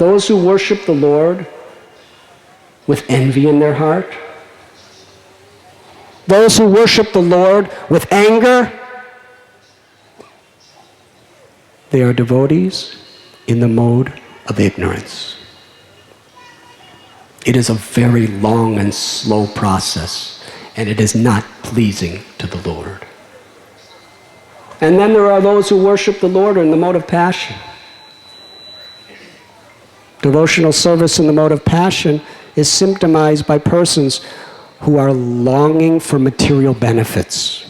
Those who worship the Lord with envy in their heart. Those who worship the Lord with anger. They are devotees in the mode of ignorance. It is a very long and slow process, and it is not pleasing to the Lord. And then there are those who worship the Lord in the mode of passion. Devotional service in the mode of passion is symptomized by persons who are longing for material benefits,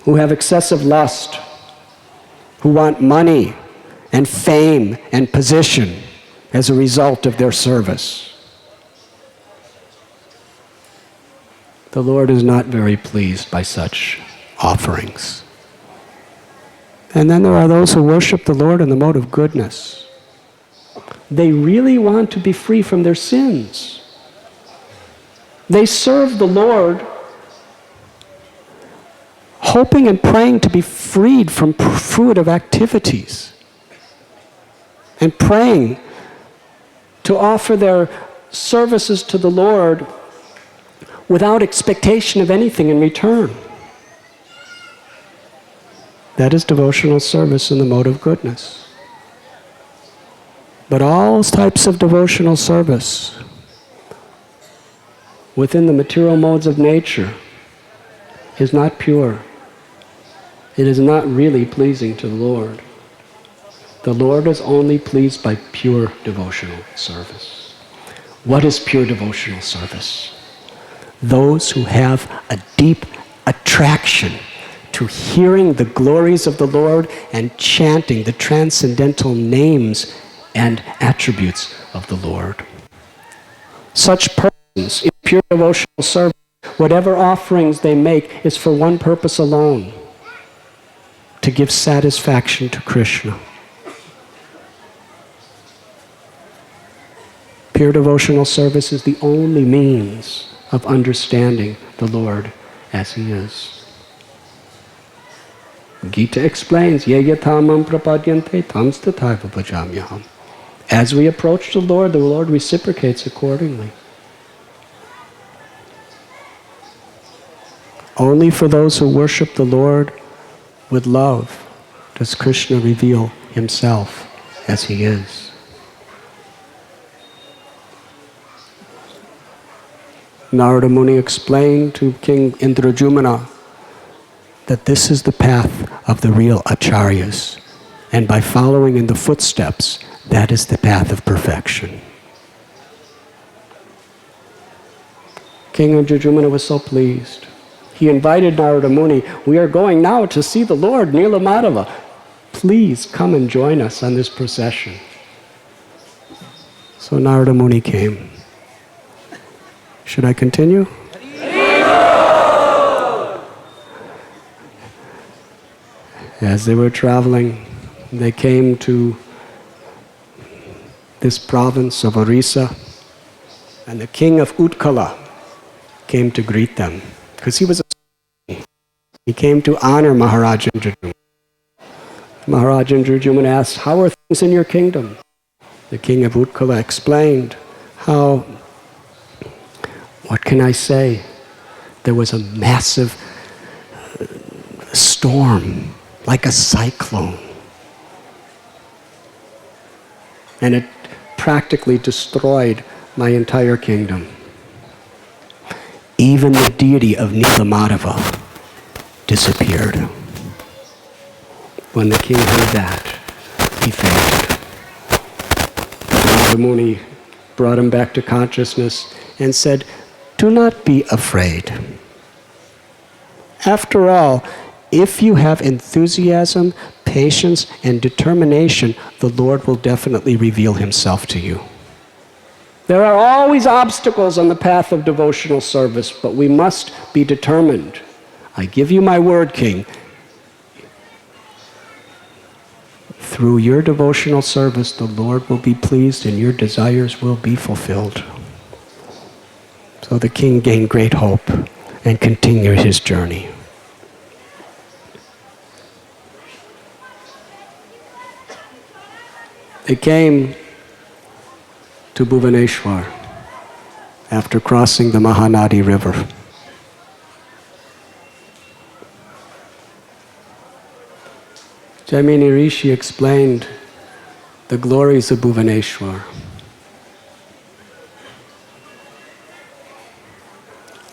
who have excessive lust, who want money and fame and position as a result of their service. The Lord is not very pleased by such offerings. And then there are those who worship the Lord in the mode of goodness. They really want to be free from their sins. They serve the Lord hoping and praying to be freed from fruitive activities, and praying to offer their services to the Lord without expectation of anything in return. That is devotional service in the mode of goodness. But all types of devotional service within the material modes of nature is not pure. It is not really pleasing to the Lord. The Lord is only pleased by pure devotional service. What is pure devotional service? Those who have a deep attraction to hearing the glories of the Lord and chanting the transcendental names and attributes of the Lord. Such persons in pure devotional service, whatever offerings they make is for one purpose alone: to give satisfaction to Krishna. Pure devotional service is the only means of understanding the Lord as He is. Gita explains, Ye yatamam prapadyante tam stataiva bhajamyaham. As we approach the Lord reciprocates accordingly. Only for those who worship the Lord with love does Krishna reveal Himself as He is. Narada Muni explained to King Indradyumna that this is the path of the real acharyas, and by following in the footsteps, that is the path of perfection. King Indradyumna was so pleased. He invited Narada Muni, we are going now to see the Lord, Nilamadava. Please come and join us on this procession. So Narada Muni came. Should I continue? As they were traveling, they came to this province of Orissa, and the king of Utkala came to greet them, because he was a king. He came to honor Maharaj Indradyumna. Maharaj Indradyumna asked, how are things in your kingdom? The king of Utkala explained how, what can I say? There was a massive storm, like a cyclone. And it practically destroyed my entire kingdom. Even the deity of Nilamadava disappeared. When the king heard that, he fainted. Narada Muni brought him back to consciousness and said, do not be afraid. After all, if you have enthusiasm, patience, and determination, the Lord will definitely reveal Himself to you. There are always obstacles on the path of devotional service, but we must be determined. I give you my word, King. Through your devotional service, the Lord will be pleased and your desires will be fulfilled. So the king gained great hope and continued his journey. They came to Bhuvaneshwar after crossing the Mahanadi river. Jaimini Rishi explained the glories of Bhuvaneshwar.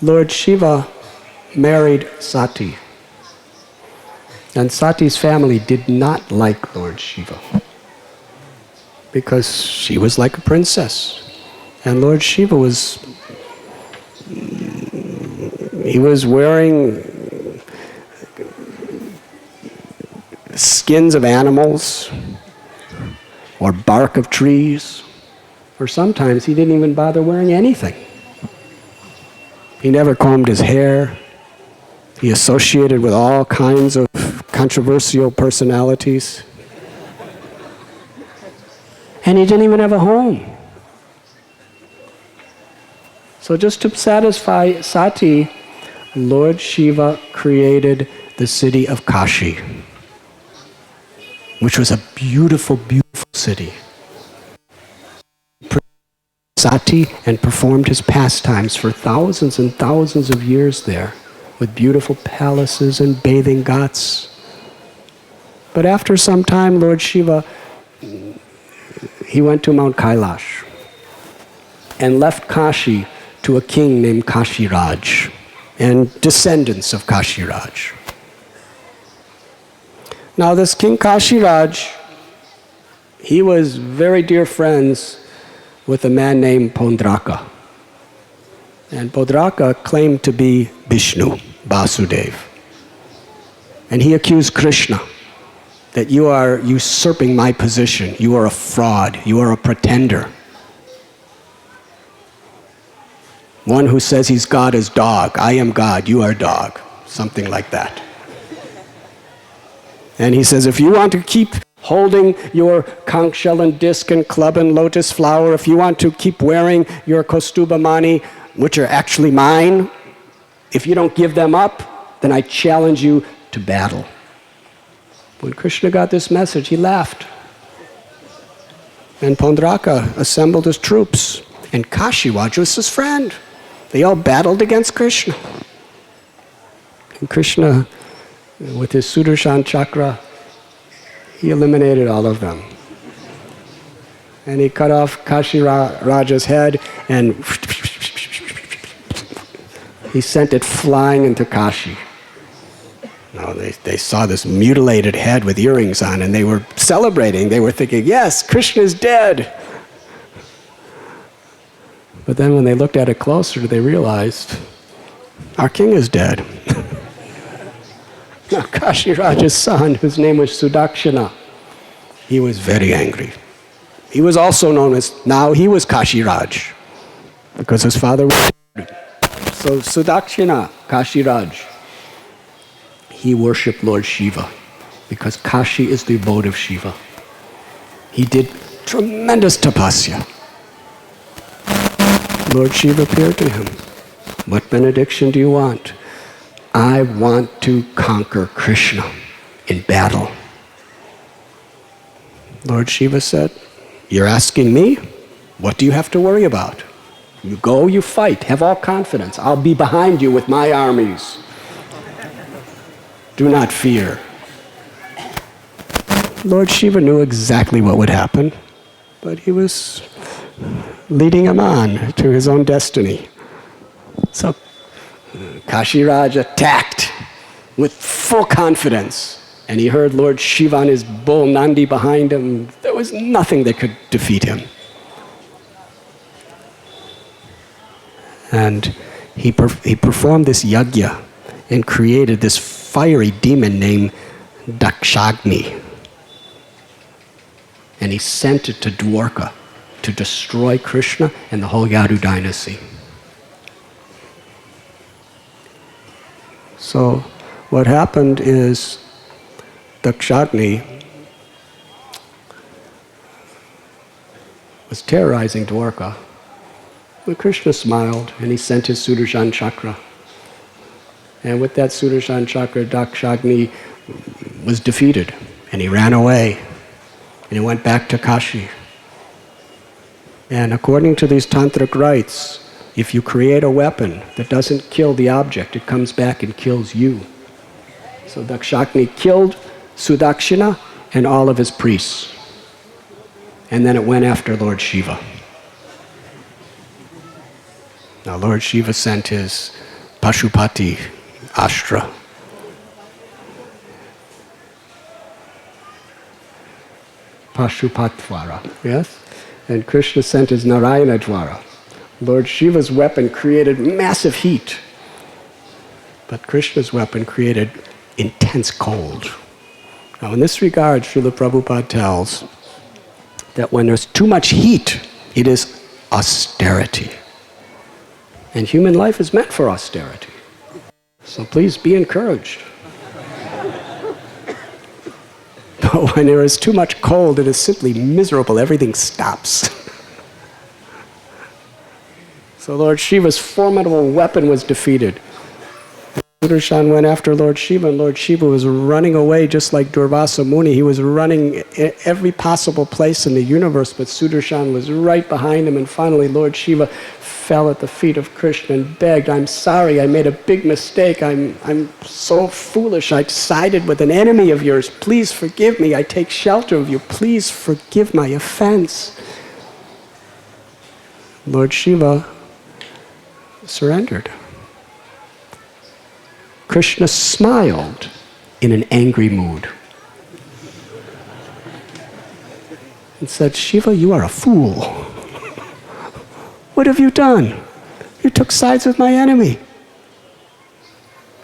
Lord Shiva married Sati, and Sati's family did not like Lord Shiva because she was like a princess, and Lord Shiva was wearing skins of animals or bark of trees, or sometimes he didn't even bother wearing anything. He never combed his hair. He associated with all kinds of controversial personalities. And he didn't even have a home. So just to satisfy Sati, Lord Shiva created the city of Kashi, which was a beautiful, beautiful city. Sati and performed his pastimes for thousands and thousands of years there, with beautiful palaces and bathing ghats. But after some time, Lord Shiva, he went to Mount Kailash and left Kashi to a king named Kashi Raj and descendants of Kashi Raj. Now this King Kashi Raj, he was very dear friends with a man named Pondraka. And Pondraka claimed to be Vishnu, Vasudev. And he accused Krishna that you are usurping my position, you are a fraud, you are a pretender. One who says he's God is dog, I am God, you are dog, something like that. And he says, if you want to keep holding your conch shell and disc and club and lotus flower, if you want to keep wearing your Kaustubha mani, which are actually mine, if you don't give them up, then I challenge you to battle. When Krishna got this message, he laughed. And Pondraka assembled his troops, and Kashi Raj was his friend. They all battled against Krishna. And Krishna, with his Sudarshan chakra, he eliminated all of them. And he cut off Kashi Raja's head and he sent it flying into Kashi. Now they saw this mutilated head with earrings on and they were celebrating. They were thinking, yes, Krishna is dead. But then when they looked at it closer, they realized, our king is dead. Now Kashi Raja's son, whose name was Sudakshana, he was very angry. He was also known as, now he was Kashi Raj, because his father was dead. So Sudakshana, Kashi Raj, he worshipped Lord Shiva, because Kashi is the abode of Shiva. He did tremendous tapasya. Lord Shiva appeared to him. What benediction do you want? I want to conquer Krishna in battle. Lord Shiva said, you're asking me? What do you have to worry about? You go, you fight, have all confidence. I'll be behind you with my armies. Do not fear. Lord Shiva knew exactly what would happen, but he was leading him on to his own destiny. So Kashi Raj attacked with full confidence, and he heard Lord Shiva on his bull Nandi behind him. There was nothing that could defeat him. And he performed this yajna and created this fiery demon named Dakshagni. And he sent it to Dwarka to destroy Krishna and the whole Yadu dynasty. So what happened is Dakshagni was terrorizing Dwarka. But Krishna smiled and he sent his Sudarshan chakra. And with that Sudarshan chakra, Dakshagni was defeated and he ran away. And he went back to Kashi. And according to these tantric rites, if you create a weapon that doesn't kill the object, it comes back and kills you. So Dakshagni killed Sudakshina and all of his priests. And then it went after Lord Shiva. Now Lord Shiva sent his Pashupati Astra. Pashupatwara, yes? And Krishna sent his Narayana Dwara. Lord Shiva's weapon created massive heat, but Krishna's weapon created intense cold. Now in this regard, Srila Prabhupada tells that when there's too much heat, it is austerity. And human life is meant for austerity. So please be encouraged. But when there is too much cold, it is simply miserable. Everything stops. So Lord Shiva's formidable weapon was defeated. Sudarshan went after Lord Shiva, and Lord Shiva was running away just like Durvasa Muni. He was running every possible place in the universe, but Sudarshan was right behind him, and finally Lord Shiva fell at the feet of Krishna and begged, "I'm sorry, I made a big mistake. I'm so foolish. I sided with an enemy of yours. Please forgive me. I take shelter of you. Please forgive my offense." Lord Shiva surrendered. Krishna smiled in an angry mood and said, "Shiva, you are a fool. What have you done? You took sides with my enemy.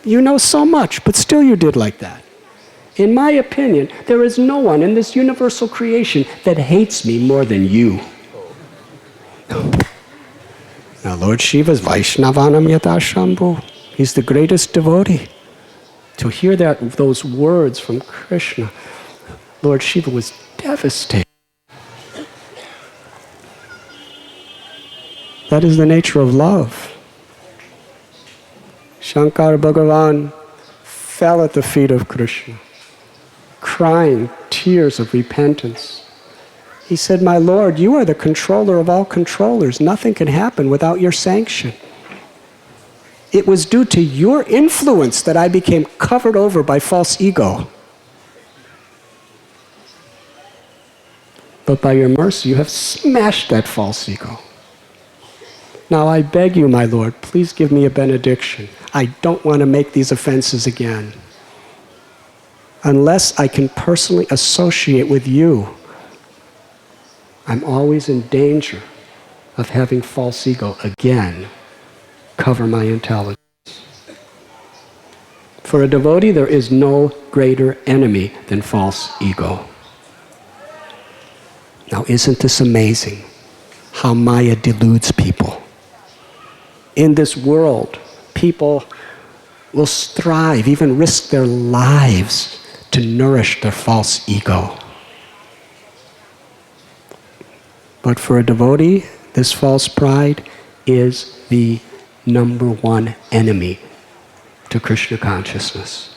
You know so much, but still you did like that. In my opinion, there is no one in this universal creation that hates me more than you." Now Lord Shiva is Vaishnavanam Yata Shambhu. He's the greatest devotee. To hear those words from Krishna, Lord Shiva was devastated. That is the nature of love. Shankar Bhagavan fell at the feet of Krishna, crying tears of repentance. He said, "My Lord, you are the controller of all controllers. Nothing can happen without your sanction. It was due to your influence that I became covered over by false ego. But by your mercy, you have smashed that false ego. Now I beg you, my Lord, please give me a benediction. I don't want to make these offenses again. Unless I can personally associate with you, I'm always in danger of having false ego again cover my intelligence." For a devotee, there is no greater enemy than false ego. Now, isn't this amazing how Maya deludes people? In this world, people will strive, even risk their lives to nourish their false ego. But for a devotee, this false pride is the number one enemy to Krishna consciousness.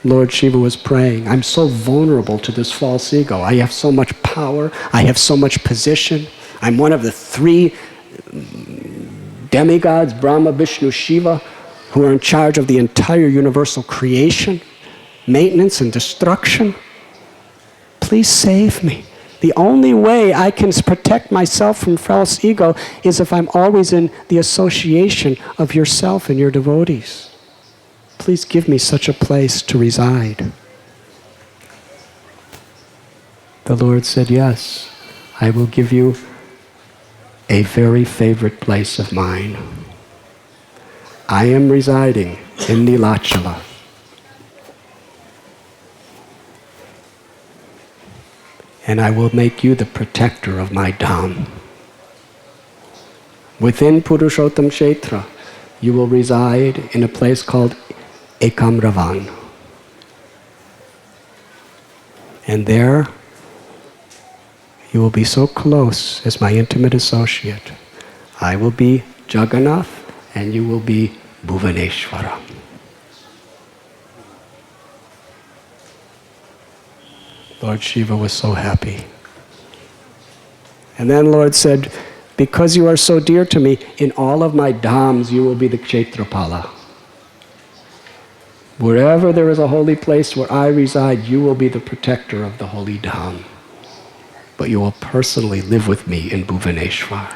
Lord Shiva was praying, "I'm so vulnerable to this false ego. I have so much power. I have so much position. I'm one of the three demigods, Brahma, Vishnu, Shiva, who are in charge of the entire universal creation, maintenance and destruction. Please save me. The only way I can protect myself from false ego is if I'm always in the association of yourself and your devotees. Please give me such a place to reside." The Lord said, "Yes, I will give you a very favorite place of mine. I am residing in Nilachala. And I will make you the protector of my Dham. Within Purushottam Kshetra, you will reside in a place called Ekamravan. And there, you will be so close as my intimate associate. I will be Jagannath, and you will be Bhuvaneshwara." Lord Shiva was so happy. And then Lord said, because you are so dear to me, in all of my dhams you will be the Kshetrapala. Wherever there is a holy place where I reside, you will be the protector of the holy dham. But you will personally live with me in Bhuvaneshwar.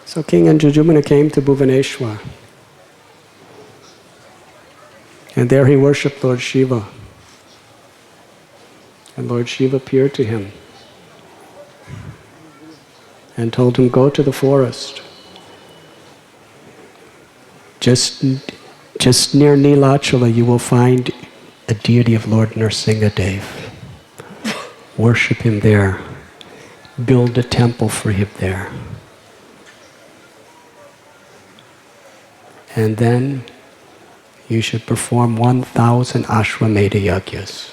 So King Indradyumna came to Bhuvaneshwar. And there he worshipped Lord Shiva. And Lord Shiva appeared to him and told him, go to the forest. Just near Nilachala you will find a deity of Lord Nrsingadev. Worship him there. Build a temple for him there. And then you should perform 1,000 Ashwamedha Yagyas.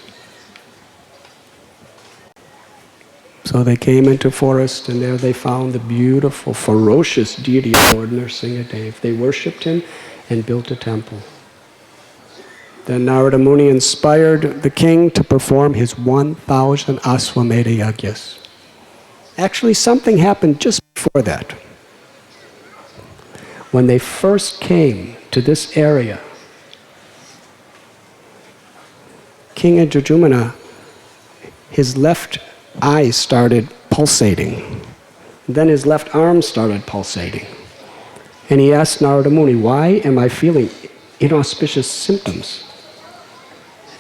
So they came into forest, and there they found the beautiful, ferocious deity of Lord Nrsingadev. They worshipped him and built a temple. Then Narada Muni inspired the king to perform his 1,000 Ashwamedha Yagyas. Actually, something happened just before that. When they first came to this area, King Indradyumna, his left eye started pulsating. Then his left arm started pulsating. And he asked Narada Muni, why am I feeling inauspicious symptoms?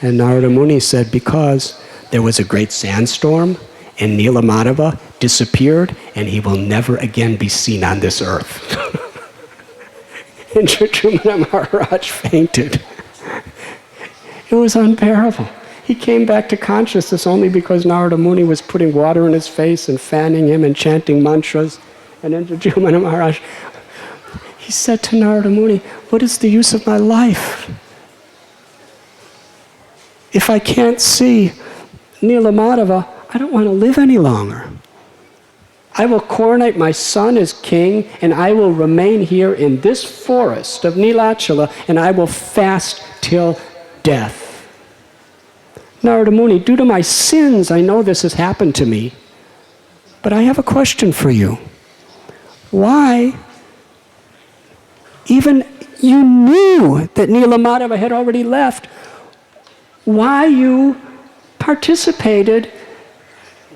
And Narada Muni said, because there was a great sandstorm and Nilamadeva disappeared and he will never again be seen on this earth. Indradyumna Maharaj fainted. It was unbearable. He came back to consciousness only because Narada Muni was putting water in his face and fanning him and chanting mantras. And Indradyumna Maharaj, he said to Narada Muni, what is the use of my life? If I can't see Nilamadeva, I don't want to live any longer. I will coronate my son as king, and I will remain here in this forest of Nilachala, and I will fast till death. Narada Muni, due to my sins, I know this has happened to me, but I have a question for you. Why, even you knew that Nilamadeva had already left, why you participated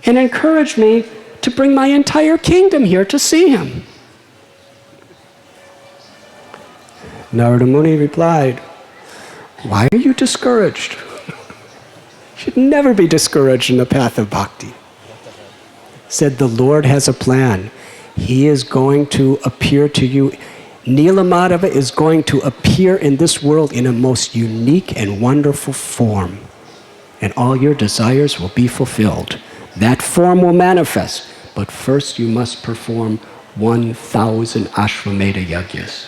and encouraged me to bring my entire kingdom here to see him? Narada Muni replied, why are you discouraged? You should never be discouraged in the path of bhakti. Said, the Lord has a plan. He is going to appear to you. Nilamadeva is going to appear in this world in a most unique and wonderful form. And all your desires will be fulfilled. That form will manifest. But first you must perform 1,000 Ashwamedha Yagyas.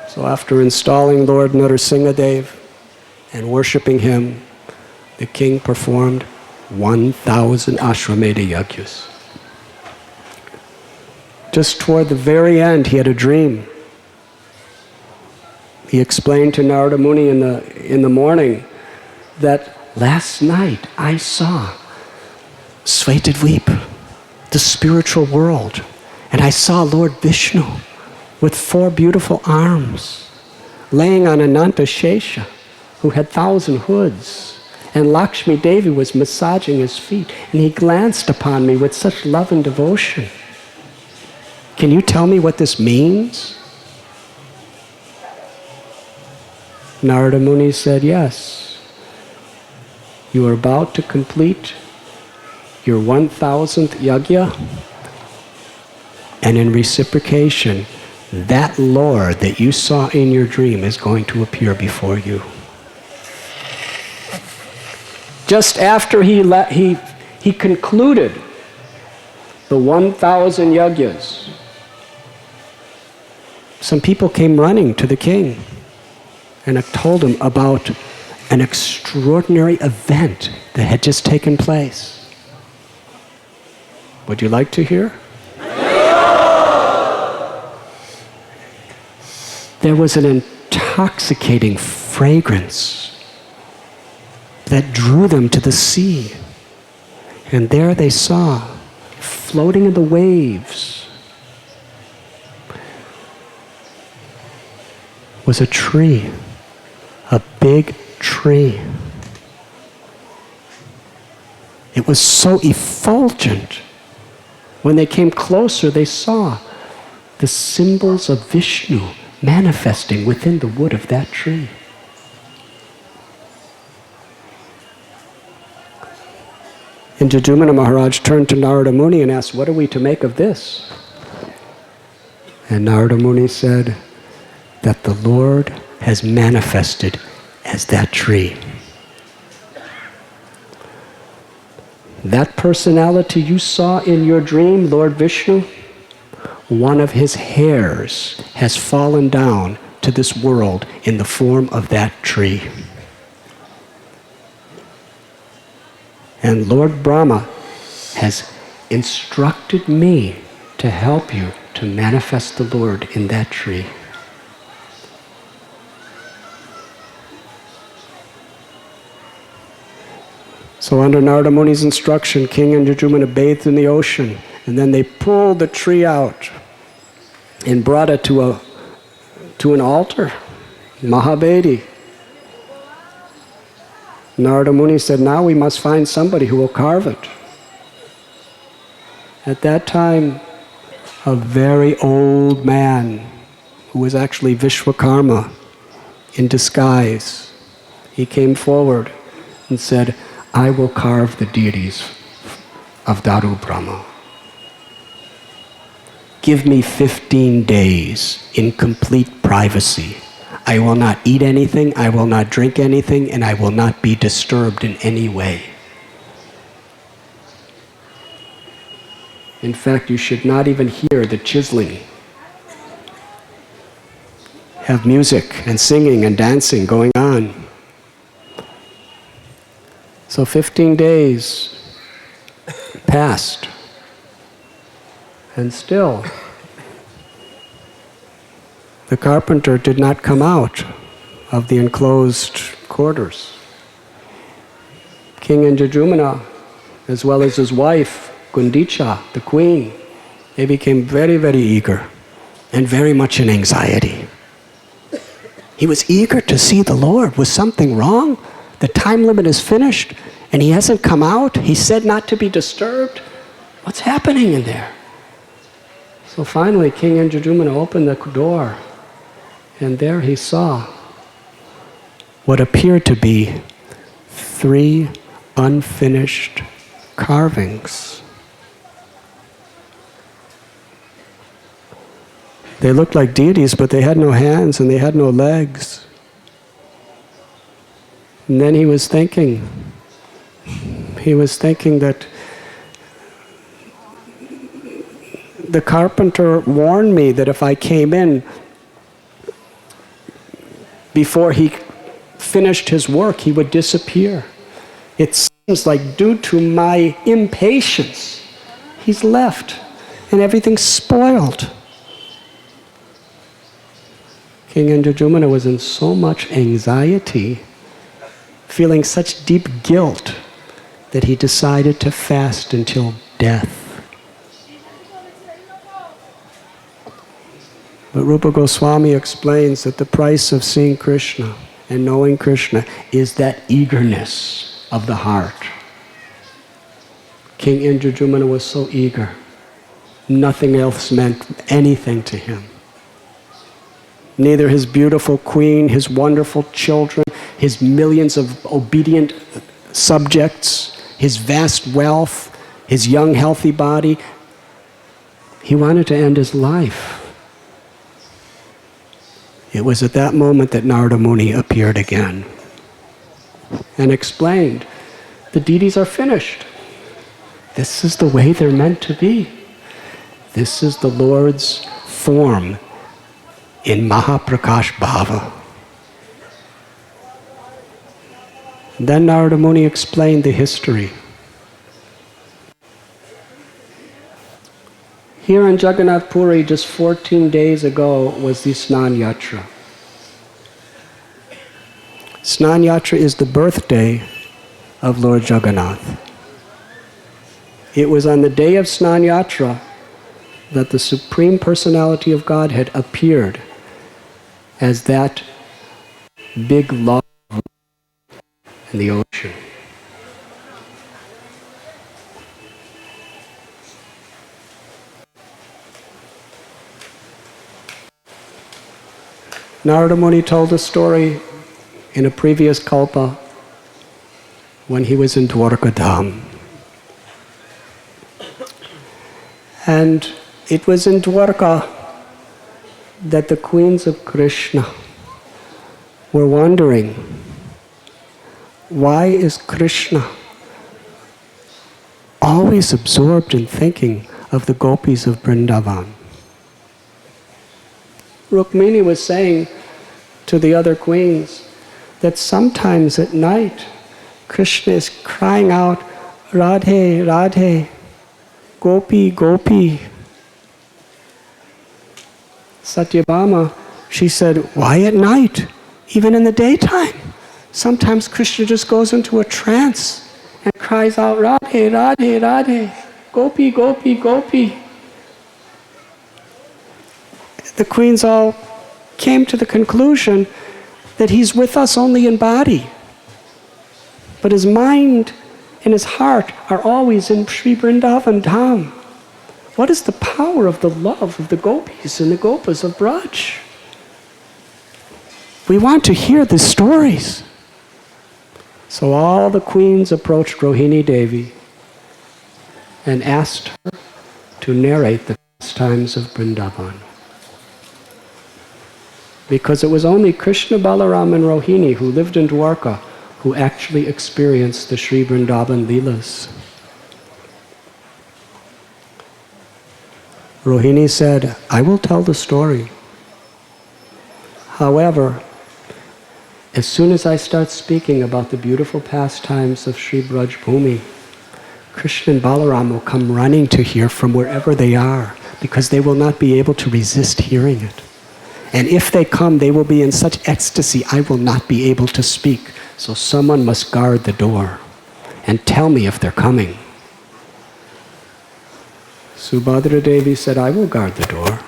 So after installing Lord Nrsingadev and worshipping him, the king performed 1,000 Ashwamedha Yagyas. Just toward the very end, he had a dream. He explained to Narada Muni in the morning that last night I saw Svetadvip, the spiritual world, and I saw Lord Vishnu with 4 beautiful arms laying on Ananta Shesha, who had 1,000 hoods, and Lakshmi Devi was massaging his feet, and he glanced upon me with such love and devotion. Can you tell me what this means? Narada Muni said, yes. You are about to complete your 1,000th yagya, and in reciprocation, that Lord that you saw in your dream is going to appear before you. Just after he concluded the 1,000 yagyas, some people came running to the king and told him about an extraordinary event that had just taken place. Would you like to hear? There was an intoxicating fragrance that drew them to the sea. And there they saw, floating in the waves, was a tree, a big tree. It was so effulgent. When they came closer, they saw the symbols of Vishnu manifesting within the wood of that tree. Indradyumna Maharaj turned to Narada Muni and asked, "What are we to make of this?" And Narada Muni said that the Lord has manifested as that tree. That personality you saw in your dream, Lord Vishnu, one of his hairs has fallen down to this world in the form of that tree. And Lord Brahma has instructed me to help you to manifest the Lord in that tree. So under Narada Muni's instruction, King Indradyumna bathed in the ocean, and then they pulled the tree out and brought it to an altar, Mahabedhi. Narada Muni said, "Now we must find somebody who will carve it." At that time, a very old man, who was actually Vishwakarma in disguise, he came forward and said, "I will carve the deities of Daru Brahma. Give me 15 days in complete privacy. I will not eat anything, I will not drink anything, and I will not be disturbed in any way. In fact, you should not even hear the chiseling. Have music and singing and dancing going on." So 15 days passed, and still the carpenter did not come out of the enclosed quarters. King Indradyumna, as well as his wife, Gundicha, the queen, they became very, very eager and very much in anxiety. He was eager to see the Lord. Was something wrong? The time limit is finished and he hasn't come out. He said not to be disturbed. What's happening in there? So finally, King Indradyumna opened the door, and there he saw what appeared to be 3 unfinished carvings. They looked like deities, but they had no hands and they had no legs. And then he was thinking that the carpenter warned me that if I came in before he finished his work, he would disappear. It seems like due to my impatience, he's left and everything's spoiled. King Indradyumna was in so much anxiety, feeling such deep guilt, that he decided to fast until death. But Rupa Goswami explains that the price of seeing Krishna and knowing Krishna is that eagerness of the heart. King Indradyumna was so eager. Nothing else meant anything to him. Neither his beautiful queen, his wonderful children, his millions of obedient subjects, his vast wealth, his young healthy body. He wanted to end his life. It was at that moment that Narada Muni appeared again and explained, the deities are finished. This is the way they're meant to be. This is the Lord's form in Mahaprakash Bhava. Then Narada Muni explained the history. Here in Jagannath-Puri, just 14 days ago, was the Snan Yatra. Snan Yatra is the birthday of Lord Jagannath. It was on the day of Snan Yatra that the Supreme Personality of Godhead appeared as that big log in the ocean. Narada Muni told a story in a previous kalpa when he was in Dwarka Dham. And it was in Dwarka that the queens of Krishna were wondering, why is Krishna always absorbed in thinking of the gopis of Vrindavan? Rukmini was saying to the other queens that sometimes at night Krishna is crying out, Radhe, Radhe, Gopi, Gopi. Satyabhama, she said, why at night? Even in the daytime. Sometimes Krishna just goes into a trance and cries out, Radhe, Radhe, Radhe, Gopi, Gopi, Gopi. The queens all came to the conclusion that he's with us only in body, but his mind and his heart are always in Sri Vrindavan Dham. What is the power of the love of the gopis and the gopas of Braj? We want to hear the stories. So all the queens approached Rohini Devi and asked her to narrate the pastimes of Vrindavan. Because it was only Krishna, Balaram and Rohini who lived in Dwarka who actually experienced the Sri Vrindavan Leelas. Rohini said, I will tell the story. However, as soon as I start speaking about the beautiful pastimes of Sri Braj Bhumi, Krishna and Balaram will come running to hear from wherever they are, because they will not be able to resist hearing it. And if they come, they will be in such ecstasy, I will not be able to speak. So someone must guard the door and tell me if they're coming. Subhadra Devi said, I will guard the door.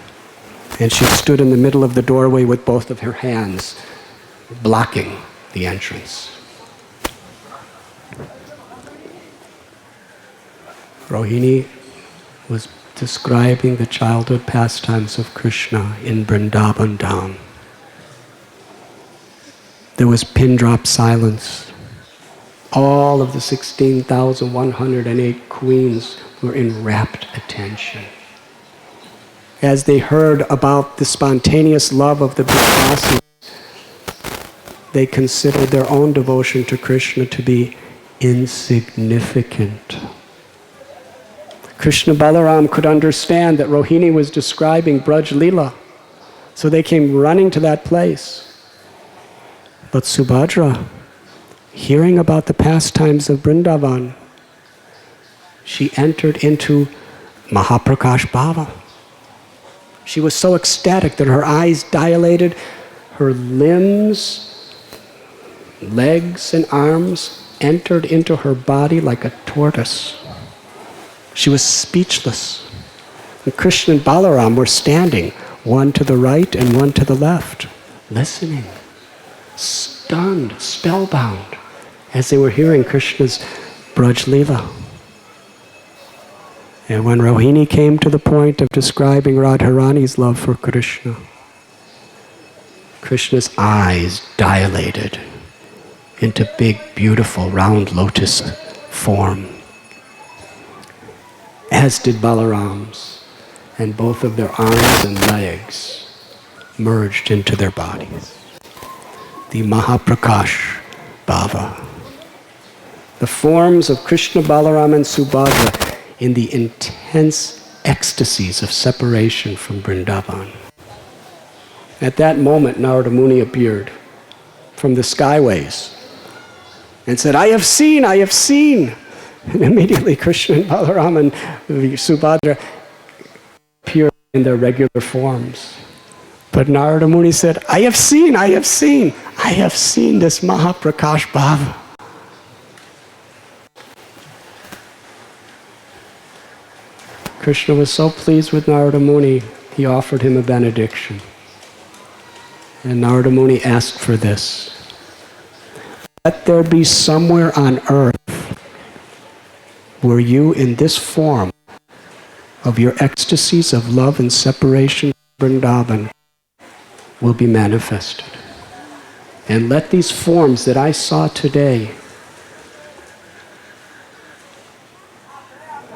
And she stood in the middle of the doorway with both of her hands blocking the entrance. Rohini was describing the childhood pastimes of Krishna in Vrindavan Dham. There was pin-drop silence. All of the 16,108 queens were in rapt attention. As they heard about the spontaneous love of the Brajvasis, they considered their own devotion to Krishna to be insignificant. Krishna Balaram could understand that Rohini was describing Braj Leela, so they came running to that place. But Subhadra, hearing about the pastimes of Vrindavan, she entered into Mahaprakash Bhava. She was so ecstatic that her eyes dilated, her limbs, legs and arms entered into her body like a tortoise. She was speechless. And Krishna and Balaram were standing, one to the right and one to the left, listening, stunned, spellbound, as they were hearing Krishna's Braj Leela. And when Rohini came to the point of describing Radharani's love for Krishna, Krishna's eyes dilated into big, beautiful, round lotus form, as did Balaram's, and both of their arms and legs merged into their bodies. The Mahaprakash Bhava. The forms of Krishna, Balaram and Subhadra in the intense ecstasies of separation from Vrindavan. At that moment, Narada Muni appeared from the skyways and said, I have seen, I have seen. And immediately Krishna and Balaram and Subhadra appeared in their regular forms. But Narada Muni said, I have seen, I have seen. I have seen this Mahaprakash Bhava. Krishna was so pleased with Narada Muni, he offered him a benediction. And Narada Muni asked for this. Let there be somewhere on earth where you, in this form of your ecstasies of love and separation from Vrindavan, will be manifested. And let these forms that I saw today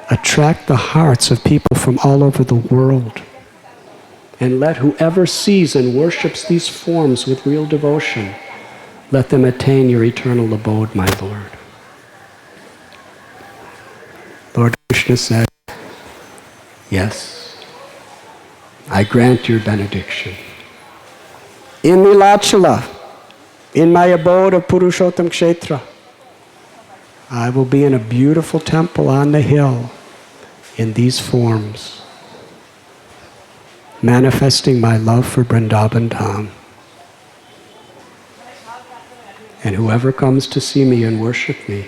attract the hearts of people from all over the world. And let whoever sees and worships these forms with real devotion, let them attain your eternal abode, my Lord. Lord Krishna said, yes, I grant your benediction. In Nilachala, in my abode of Purushottam Kshetra, I will be in a beautiful temple on the hill in these forms, manifesting my love for Vrindavan Dham. And whoever comes to see me and worship me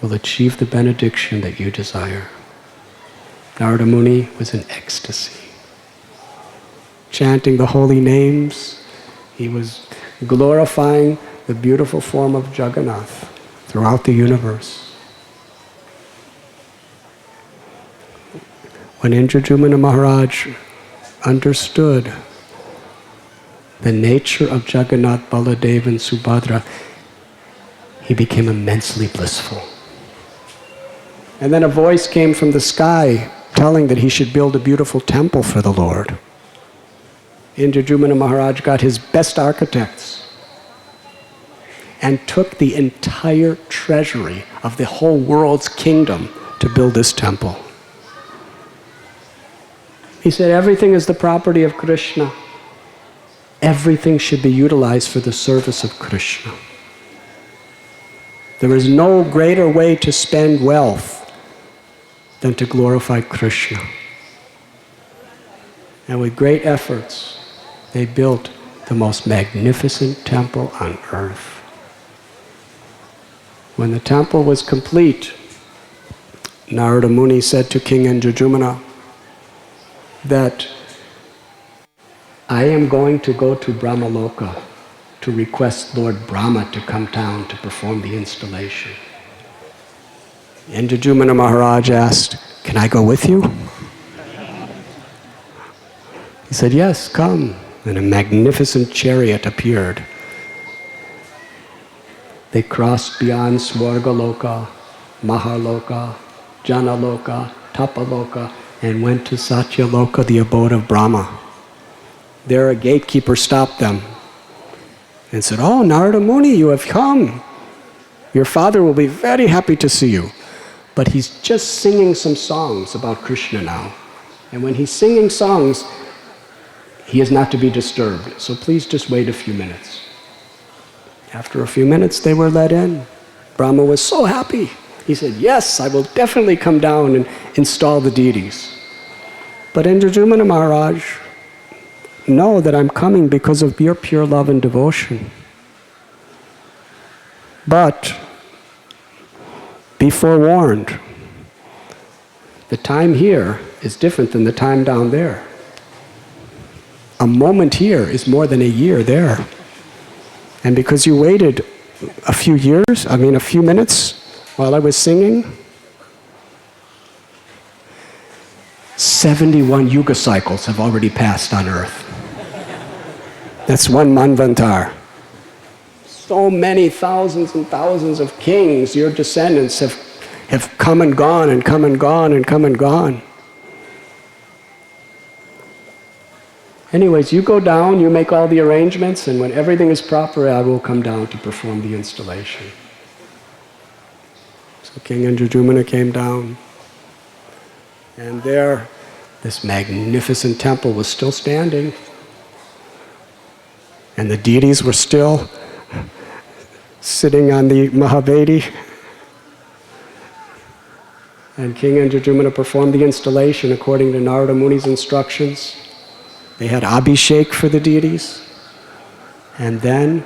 will achieve the benediction that you desire. Narada Muni was in ecstasy. Chanting the holy names, he was glorifying the beautiful form of Jagannath throughout the universe. When Indradyumna Maharaj understood the nature of Jagannath, Baladev, and Subhadra, he became immensely blissful. And then a voice came from the sky telling that he should build a beautiful temple for the Lord. Indradyumna Maharaj got his best architects and took the entire treasury of the whole world's kingdom to build this temple. He said, everything is the property of Krishna. Everything should be utilized for the service of Krishna. There is no greater way to spend wealth than to glorify Krishna. And with great efforts, they built the most magnificent temple on earth. When the temple was complete, Narada Muni said to King Indradyumna that I am going to go to Brahmaloka to request Lord Brahma to come down to perform the installation. Indradyumna Maharaj asked, can I go with you? He said, yes, come. And a magnificent chariot appeared. They crossed beyond Swargaloka, Mahaloka, Janaloka, Tapaloka, and went to Satyaloka, the abode of Brahma. There a gatekeeper stopped them and said, oh, Narada Muni, you have come. Your father will be very happy to see you. But he's just singing some songs about Krishna now. And when he's singing songs, he is not to be disturbed. So please just wait a few minutes. After a few minutes, they were let in. Brahma was so happy. He said, yes, I will definitely come down and install the deities. But Indradyumna Maharaj, know that I'm coming because of your pure love and devotion. But be forewarned, the time here is different than the time down there. A moment here is more than a year there. And because you waited a few minutes while I was singing, 71 yuga cycles have already passed on earth. That's one manvantar. So many thousands and thousands of kings, your descendants, have come and gone and come and gone and come and gone. Anyways, you go down, you make all the arrangements, and when everything is proper, I will come down to perform the installation. So King Indradyumna came down, and there, this magnificent temple was still standing, and the deities were still sitting on the Mahavedi. And King Indradyumna performed the installation according to Narada Muni's instructions. They had Abhishek for the deities. And then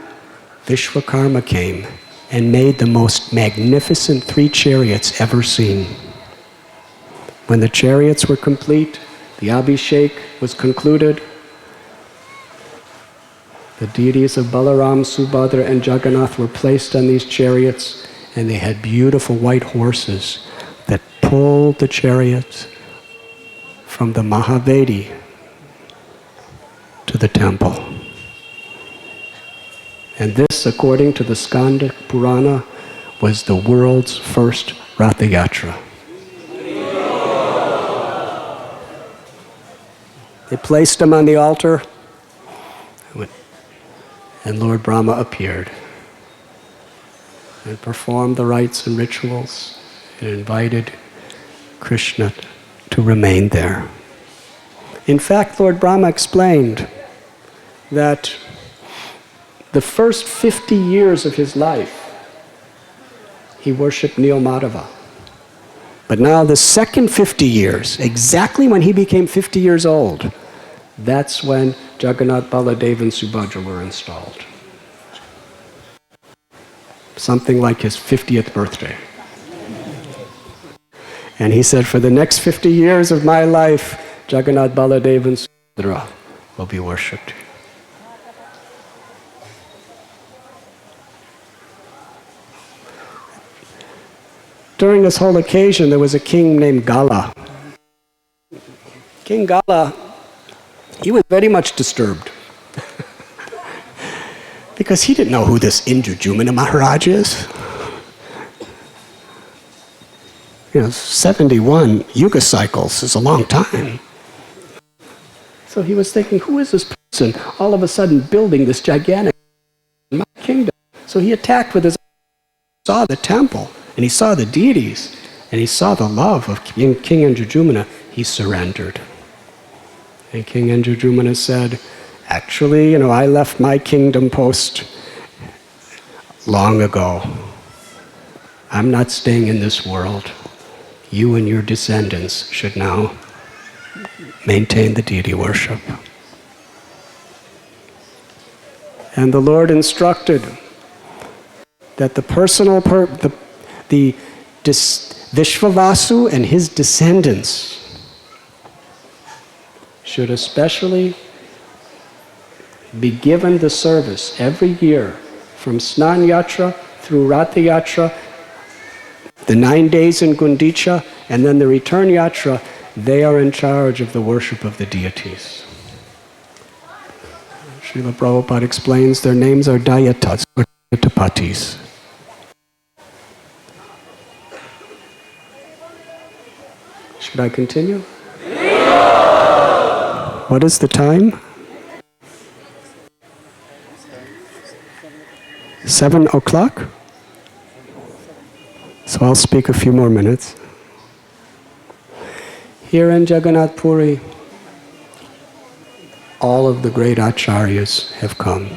Vishwakarma came and made the most magnificent 3 chariots ever seen. When the chariots were complete, the Abhishek was concluded. The deities of Balaram, Subhadra, and Jagannath were placed on these chariots, and they had beautiful white horses that pulled the chariots from the Mahavedi to the temple. And this, according to the Skanda Purana, was the world's first Ratha Yatra. They placed him on the altar, and Lord Brahma appeared and performed the rites and rituals and invited Krishna to remain there. In fact, Lord Brahma explained that the first 50 years of his life, he worshipped Nilmadhava. But now the second 50 years, exactly when he became 50 years old, that's when Jagannath, Baladev, and Subhadra were installed. Something like his 50th birthday. And he said, for the next 50 years of my life, Jagannath, Baladev, and Subhadra will be worshipped. During this whole occasion, there was a king named Gala. King Gala, he was very much disturbed. Because he didn't know who this Indradyumna Maharaj is. 71 yuga cycles is a long time. So he was thinking, who is this person all of a sudden building this gigantic kingdom? So he attacked with his eyes, saw the temple, and he saw the deities, and he saw the love of King Indradyumna. He surrendered. And King Indradyumna said, actually, I left my kingdom post long ago. I'm not staying in this world. You and your descendants should now maintain the deity worship. And the Lord instructed that the Vishvavasu and his descendants should especially be given the service every year from Snan Yatra through Ratha Yatra, the 9 days in Gundicha, and then the return Yatra. They are in charge of the worship of the deities. Srila Prabhupada explains their names are Dayatas, or Dayatapatis. Should I continue? What is the time? 7 o'clock? So I'll speak a few more minutes. Here in Jagannath-Puri, all of the great acharyas have come.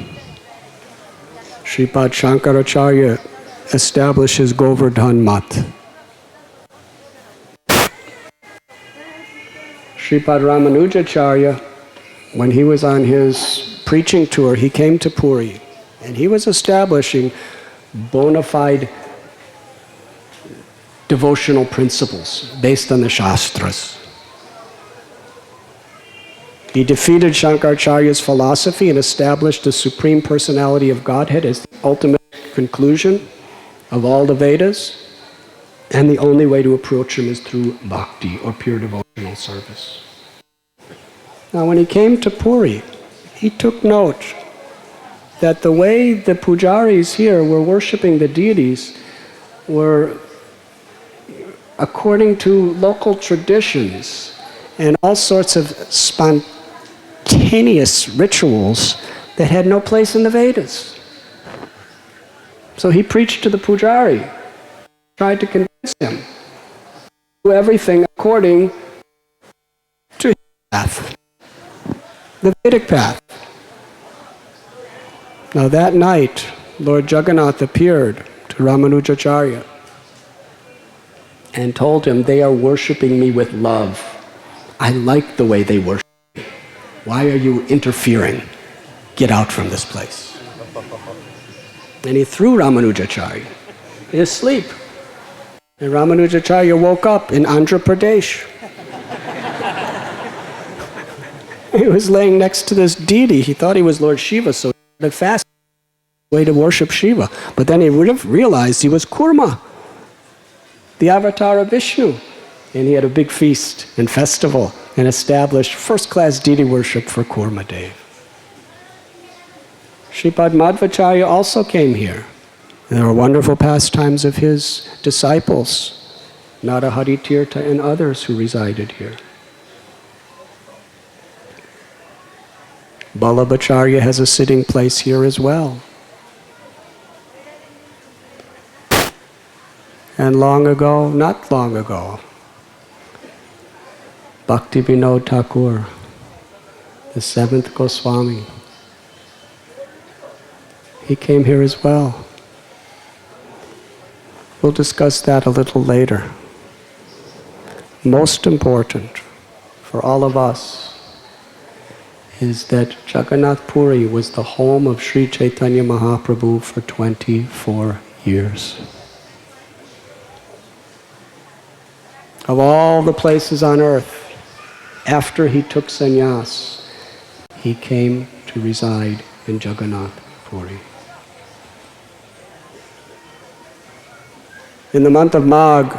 Sripad Shankaracharya establishes Govardhan Mat. Sripad Ramanujacharya, when he was on his preaching tour, he came to Puri, and he was establishing bona fide devotional principles based on the Shastras. He defeated Shankaracharya's philosophy and established the Supreme Personality of Godhead as the ultimate conclusion of all the Vedas, and the only way to approach him is through bhakti, or pure devotional service. Now when he came to Puri, he took note that the way the pujaris here were worshipping the deities were according to local traditions and all sorts of spontaneous rituals that had no place in the Vedas. So he preached to the pujari, tried to convince him to do everything according to his path, the Vedic path. Now that night, Lord Jagannath appeared to Ramanujacharya and told him, they are worshipping me with love. I like the way they worship me. Why are you interfering? Get out from this place. And he threw Ramanujacharya in his sleep. And Ramanujacharya woke up in Andhra Pradesh. He was laying next to this deity. He thought he was Lord Shiva, so he started fasting, way to worship Shiva. But then he would have realized he was Kurma, the avatar of Vishnu. And he had a big feast and festival and established first-class deity worship for Kurma Dev. Sripad Madhvacharya also came here. There were wonderful pastimes of his disciples, Narahari Tirtha and others who resided here. Ballabhacharya has a sitting place here as well. And long ago, not long ago, Bhakti Vinod Thakur, the seventh Goswami, he came here as well. We'll discuss that a little later. Most important for all of us is that Jagannath-Puri was the home of Sri Caitanya Mahaprabhu for 24 years. Of all the places on earth, after he took sannyas, he came to reside in Jagannath-Puri. In the month of Magh,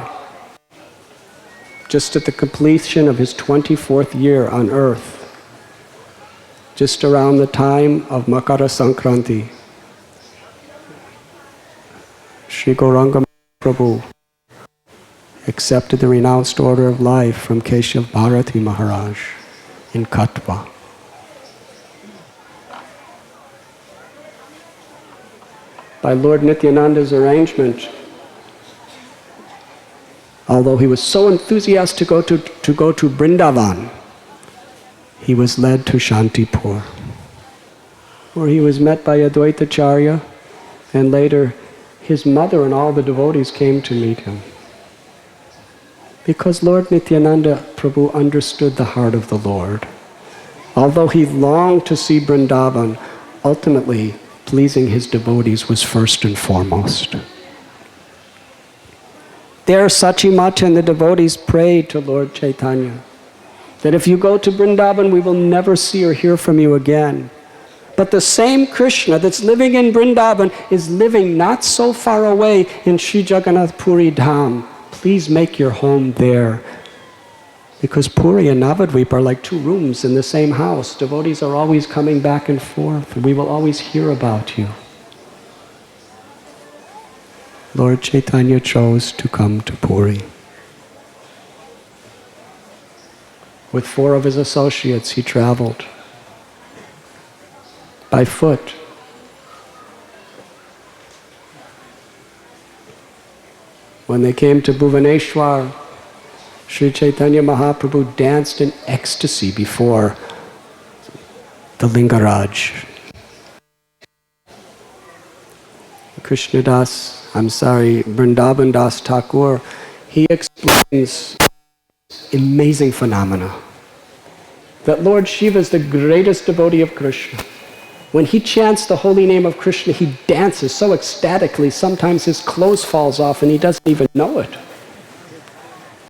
just at the completion of his 24th year on earth, just around the time of Makara Sankranti, Sri Gauranga Mahaprabhu accepted the renounced order of life from Keshav Bharati Maharaj in Katwa. By Lord Nityananda's arrangement, although he was so enthusiastic to go to Vrindavan, he was led to Shantipur, where he was met by Advaitacharya, and later his mother and all the devotees came to meet him. Because Lord Nityananda Prabhu understood the heart of the Lord. Although he longed to see Vrindavan, ultimately pleasing his devotees was first and foremost. There, Sachimata and the devotees prayed to Lord Chaitanya that if you go to Vrindavan, we will never see or hear from you again. But the same Krishna that's living in Vrindavan is living not so far away in Sri Jagannath Puri Dham. Please make your home there. Because Puri and Navadvip are like two rooms in the same house. Devotees are always coming back and forth. We will always hear about you. Lord Chaitanya chose to come to Puri. With 4 of his associates, he traveled by foot. When they came to Bhuvaneshwar, Sri Chaitanya Mahaprabhu danced in ecstasy before the Lingaraj. Vrindavan Das Thakur, he explains amazing phenomena. That Lord Shiva is the greatest devotee of Krishna. When he chants the holy name of Krishna, he dances so ecstatically, sometimes his clothes falls off and he doesn't even know it.